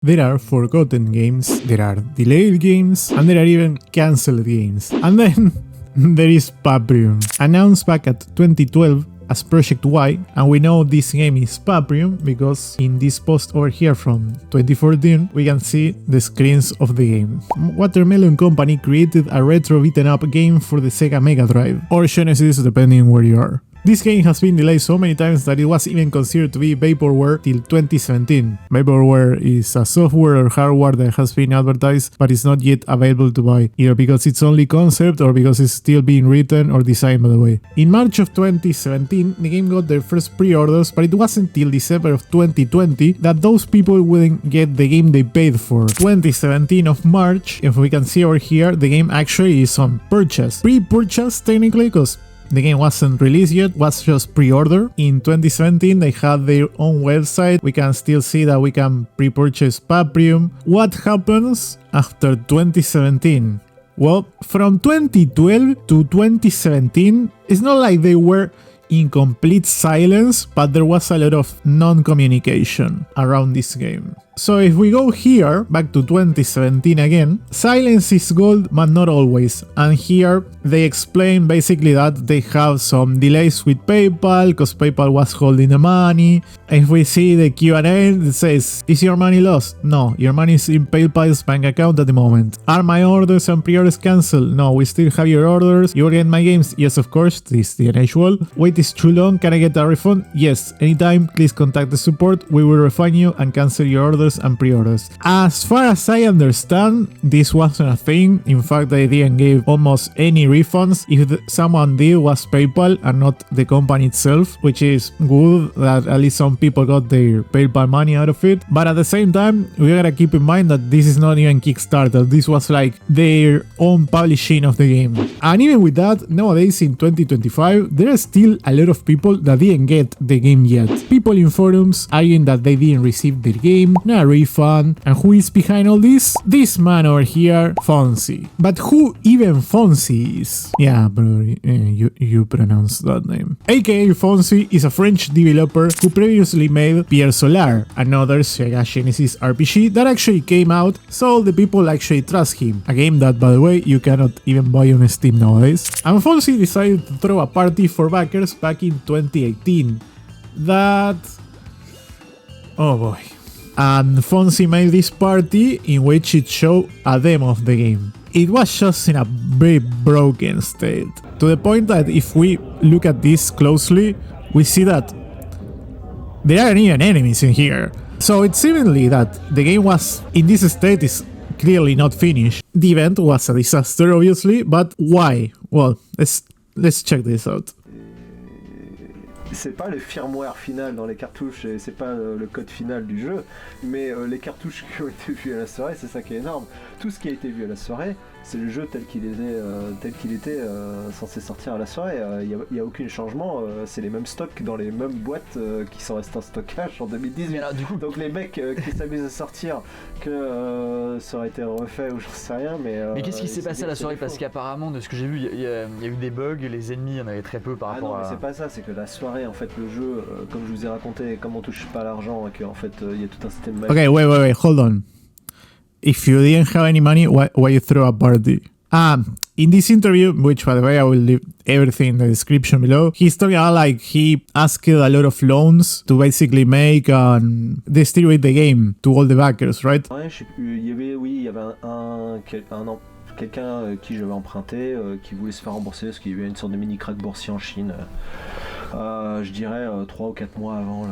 There are forgotten games, there are delayed games, and there are even cancelled games. And then there is Paprium, announced back at 2012 as Project Y, and we know this game is Paprium because in this post over here from 2014 we can see the screens of the game. Watermelon Company created a retro beaten up game for the Sega Mega Drive, or Genesis depending where you are. This game has been delayed so many times that it was even considered to be vaporware till 2017. Vaporware is a software or hardware that has been advertised but is not yet available to buy, either because it's only concept or because it's still being written or designed, by the way. In March of 2017, the game got their first pre-orders, but it wasn't till December of 2020 that those people wouldn't get the game they paid for. 2017 of March, if we can see over here, the game actually is on purchase. Pre-purchase technically, because the game wasn't released yet, was just pre-order. In 2017 they had their own website. We can still see that we can pre-purchase Paprium. What happens after 2017? Well, from 2012 to 2017, it's not like they were in complete silence, but there was a lot of non-communication around this game. So if we go here, back to 2017 again, silence is gold, but not always. And here they explain basically that they have some delays with PayPal, because PayPal was holding the money. If we see the Q&A, it says, is your money lost? No, your money is in PayPal's bank account at the moment. Are my orders and pre-orders cancelled? No, we still have your orders. You will get my games? Yes, of course, this is the usual. Wait is too long, can I get a refund? Yes, anytime, please contact the support, we will refund you and cancel your orders and pre-orders. As far as I understand, this wasn't a thing. In fact, they didn't give almost any refunds. If someone did, was PayPal and not the company itself, which is good that at least some people got their PayPal money out of it. But at the same time, we gotta keep in mind that this is not even Kickstarter. This was like their own publishing of the game. And even with that, nowadays in 2025, there are still a lot of people that didn't get the game yet. People in forums arguing that they didn't receive their game, no refund. And who is behind all this? This man over here, Fonzie. But who even Fonzie is? Yeah, bro, you pronounce that name. AKA Fonzie is a French developer who previously made Pierre Solar, another Sega Genesis RPG that actually came out, so the people actually trust him. A game that, by the way, you cannot even buy on Steam nowadays. And Fonzie decided to throw a party for backers back in 2018. Oh boy. And Fonzie made this party in which it showed a demo of the game. It was just in a very broken state, to the point that if we look at this closely, we see that there aren't even enemies in here. So it's seemingly that the game was in this state is clearly not finished. The event was a disaster, obviously, but why? Well, let's check this out. C'est pas le firmware final dans les cartouches, et c'est pas le code final du jeu, mais les cartouches qui ont été vues à la soirée, c'est ça qui est énorme. Tout ce qui a été vu à la soirée, c'est le jeu tel qu'il était censé sortir à la soirée. Il n'y a aucun changement, c'est les mêmes stocks dans les mêmes boîtes qui sont restées en stockage en 2018. Alors, du coup, donc les mecs qui s'amusent à sortir que ça aurait été refait ou j'en sais rien, mais qu'est-ce qui s'est passé à la soirée? Parce qu'apparemment, de ce que j'ai vu, il y a eu des bugs, les ennemis, il y en avait très peu par rapport à... Non, mais c'est pas ça, c'est que la soirée, en fait, le jeu, comme je vous ai raconté, comme on touche pas l'argent et qu'en fait, il y a tout un système magique. Okay, wait, hold on. If you didn't have any money, why you throw a party? In this interview, which by the way I will leave everything in the description below, he's talking about like he asked a lot of loans to basically make and distribute the game to all the backers, right? Ouais, je sais plus, il y avait quelqu'un qui j'avais emprunté, qui voulait se faire rembourser parce qu'il y avait une sorte de mini crack boursier en Chine. Je dirais 3 ou 4 mois avant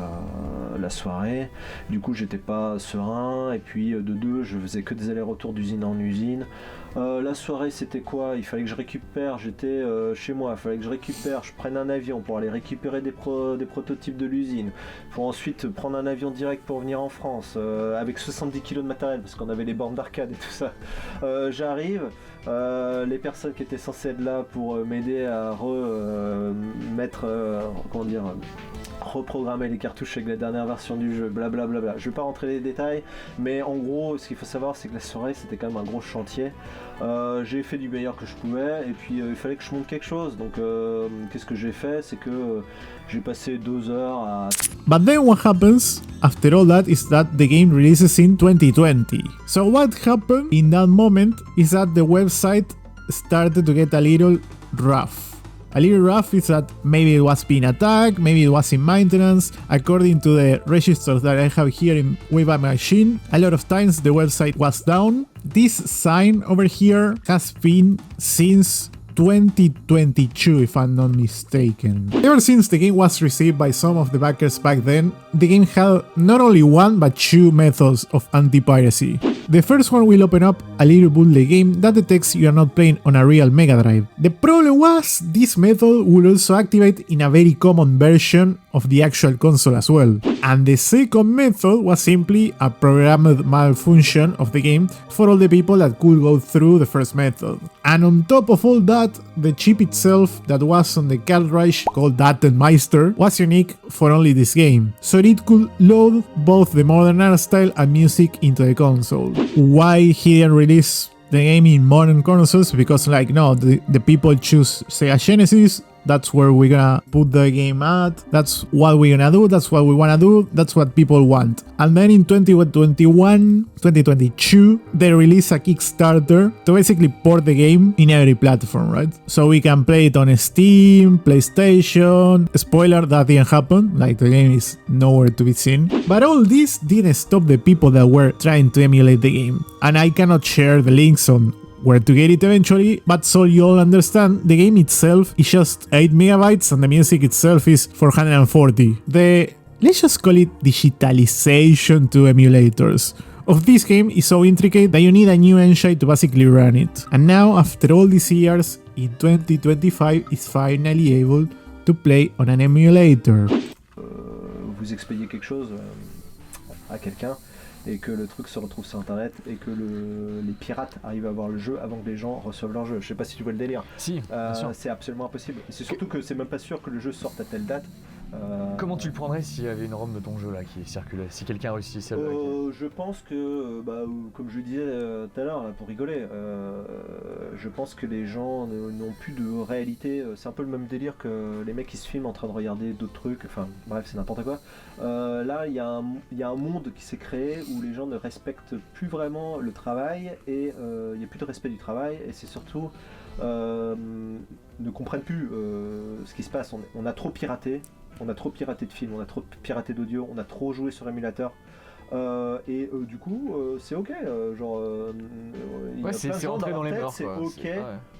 la soirée. Du coup j'étais pas serein et puis de deux je faisais que des allers-retours d'usine en usine. La soirée c'était quoi? Il fallait que je récupère, j'étais chez moi, il fallait que je prenne un avion pour aller récupérer des prototypes de l'usine, pour ensuite prendre un avion direct pour venir en France avec 70 kg de matériel parce qu'on avait les bornes d'arcade et tout ça. J'arrive, les personnes qui étaient censées être là pour m'aider à remettre comment dire, reprogrammer les cartouches avec la dernière version du jeu, blablabla. Je vais pas rentrer dans les détails, mais en gros, ce qu'il faut savoir, c'est que la soirée, c'était quand même un gros chantier. J'ai fait du meilleur que je pouvais, et puis il fallait que je monte quelque chose. Donc, qu'est-ce que j'ai fait? C'est que j'ai passé 2 heures à... But then what happens after all that is that the game releases in 2020. So what happened in that moment is that the website started to get a little rough. A little rough is that maybe it was being attacked, maybe it was in maintenance. According to the registers that I have here with my machine, a lot of times the website was down. This sign over here has been since 2022, if I'm not mistaken. Ever since the game was received by some of the backers back then, the game had not only one but 2 methods of anti-piracy. The first one will open up a little bootleg game that detects you are not playing on a real Mega Drive. The problem was this method would also activate in a very common version of the actual console as well. And the second method was simply a programmed malfunction of the game for all the people that could go through the first method. And on top of all that, the chip itself that was on the cartridge called Datenmeister was unique for only this game, so it could load both the modern art style and music into the console. Why he didn't release the game in modern consoles? Because like no, the people choose Sega Genesis. That's where we're gonna put the game at. That's what we're gonna do. That's what we wanna do. That's what people want. And then in 2021, 2022, they released a Kickstarter to basically port the game in every platform, right? So we can play it on Steam, PlayStation. Spoiler, that didn't happen. Like the game is nowhere to be seen. But all this didn't stop the people that were trying to emulate the game. And I cannot share the links on where to get it eventually, but so you all understand, the game itself is just 8 megabytes and the music itself is 440. Let's just call it digitalization to emulators of this game is so intricate that you need a new engine to basically run it. And now, after all these years, in 2025, it's finally able to play on an emulator. Vous expédiez quelque chose à quelqu'un, et que le truc se retrouve sur internet et que les pirates arrivent à avoir le jeu avant que les gens reçoivent leur jeu. Je sais pas si tu vois le délire. Si, bien sûr. C'est absolument impossible. C'est surtout que c'est même pas sûr que le jeu sorte à telle date. Comment tu le prendrais s'il y avait une ROM de ton jeu là qui circulait, si quelqu'un réussissait à le hacker? Je pense que, comme je disais tout à l'heure, pour rigoler, je pense que les gens n'ont plus de réalité. C'est un peu le même délire que les mecs qui se filment en train de regarder d'autres trucs. Enfin, bref, c'est n'importe quoi. Là, il y a un monde qui s'est créé où les gens ne respectent plus vraiment le travail et il n'y a plus de respect du travail et c'est surtout ne comprennent plus ce qui se passe. On a trop piraté. On a trop piraté de films, on a trop piraté d'audio, on a trop joué sur émulateur. Du coup, c'est ok. Ouais, c'est rentré dans les mœurs. C'est ok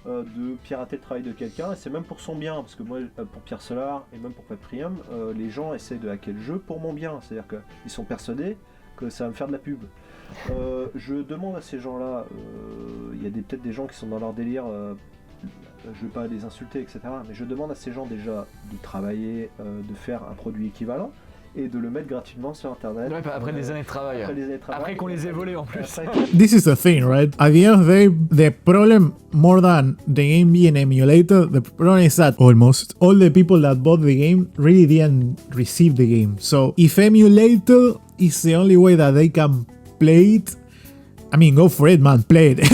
de pirater le travail de quelqu'un, et c'est même pour son bien. Parce que moi, pour Pierre Solar et même pour Paprium, les gens essaient de hacker le jeu pour mon bien. C'est-à-dire qu'ils sont persuadés que ça va me faire de la pub. Je demande à ces gens-là, il y a peut-être des gens qui sont dans leur délire. Je ne vais pas les insulter, etc. Mais je demande à ces gens déjà de travailler, de faire un produit équivalent et de le mettre gratuitement sur internet. Ouais, après des années de travail. Après qu'on les ait volés en plus. This is the thing, right? At the end of the day, the problem, more than the game being emulated, the problem is that almost all the people that bought the game really didn't receive the game. So if emulated is the only way that they can play it, I mean, go for it, man. Play it.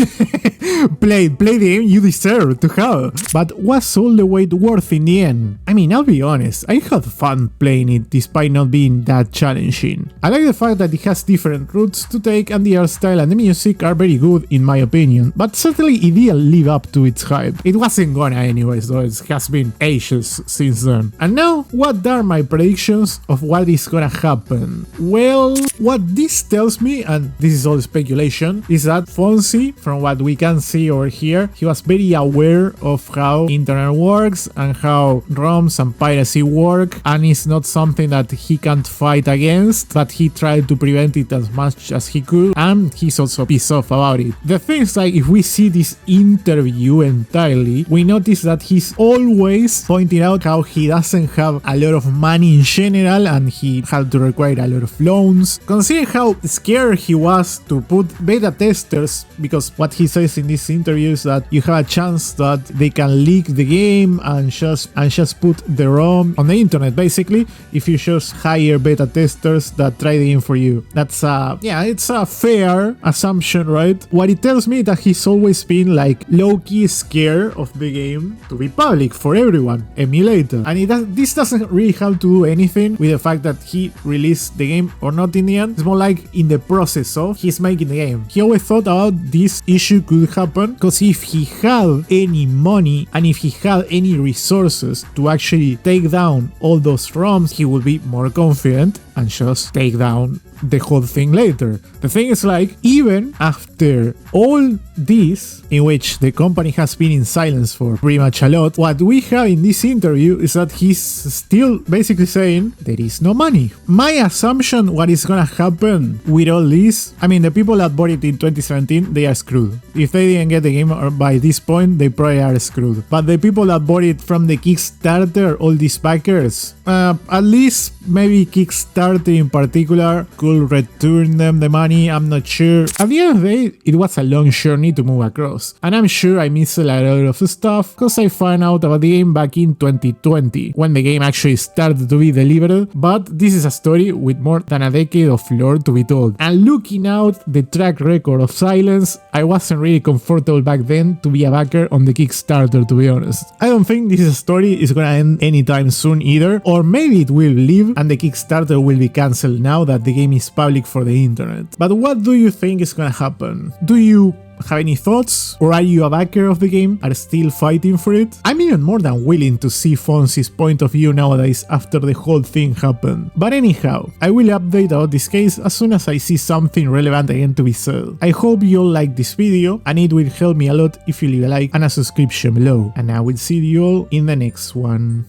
play the game you deserve to have. But was all the wait worth in the end? I mean, I'll be honest, I had fun playing it despite not being that challenging. I like the fact that it has different routes to take and the art style and the music are very good in my opinion, but certainly it didn't live up to its hype. It wasn't gonna anyways, though it has been ages since then. And now, what are my predictions of what is gonna happen? Well, what this tells me, and this is all speculation, is that Fonzie, from what we can see over here, he was very aware of how internet works and how ROMs and piracy work, and it's not something that he can't fight against, but he tried to prevent it as much as he could, and he's also pissed off about it. The thing is, like, if we see this interview entirely, we notice that he's always pointing out how he doesn't have a lot of money in general and he had to require a lot of loans. Considering how scared he was to put beta testers, because what he says in this this interview is that you have a chance that they can leak the game and just put the ROM on the internet, basically, if you just hire beta testers that try the game for you. That's it's a fair assumption, right? What it tells me that he's always been like low-key scared of the game to be public for everyone, emulator. And this doesn't really have to do anything with the fact that he released the game or not in the end. It's more like in the process of he's making the game. He always thought about this issue could happen because if he had any money and if he had any resources to actually take down all those ROMs, he would be more confident and just take down the whole thing later. The thing is, like, even after all this, in which the company has been in silence for pretty much a lot, what we have in this interview is that he's still basically saying there is no money. My assumption what is gonna happen with all this, I mean, the people that bought it in 2017, they are screwed. If they didn't get the game by this point, they probably are screwed. But the people that bought it from the Kickstarter, all these backers, at least maybe Kickstarter in particular could return them the money. I'm not sure. At the end of the day, it was a long journey to move across, and I'm sure I missed a lot of stuff because I found out about the game back in 2020 when the game actually started to be delivered. But this is a story with more than a decade of lore to be told, and looking out the track record of silence, I wasn't really comfortable back then to be a backer on the Kickstarter, to be honest. I don't think this story is gonna end anytime soon either, or maybe it will live and the Kickstarter will be cancelled now that the game is public for the internet. But what do you think is gonna happen? Do you have any thoughts? Or are you a backer of the game? Are still fighting for it? I'm even more than willing to see Fonzie's point of view nowadays after the whole thing happened. But anyhow, I will update about this case as soon as I see something relevant again to be said. I hope you all like this video, and it will help me a lot if you leave a like and a subscription below. And I will see you all in the next one.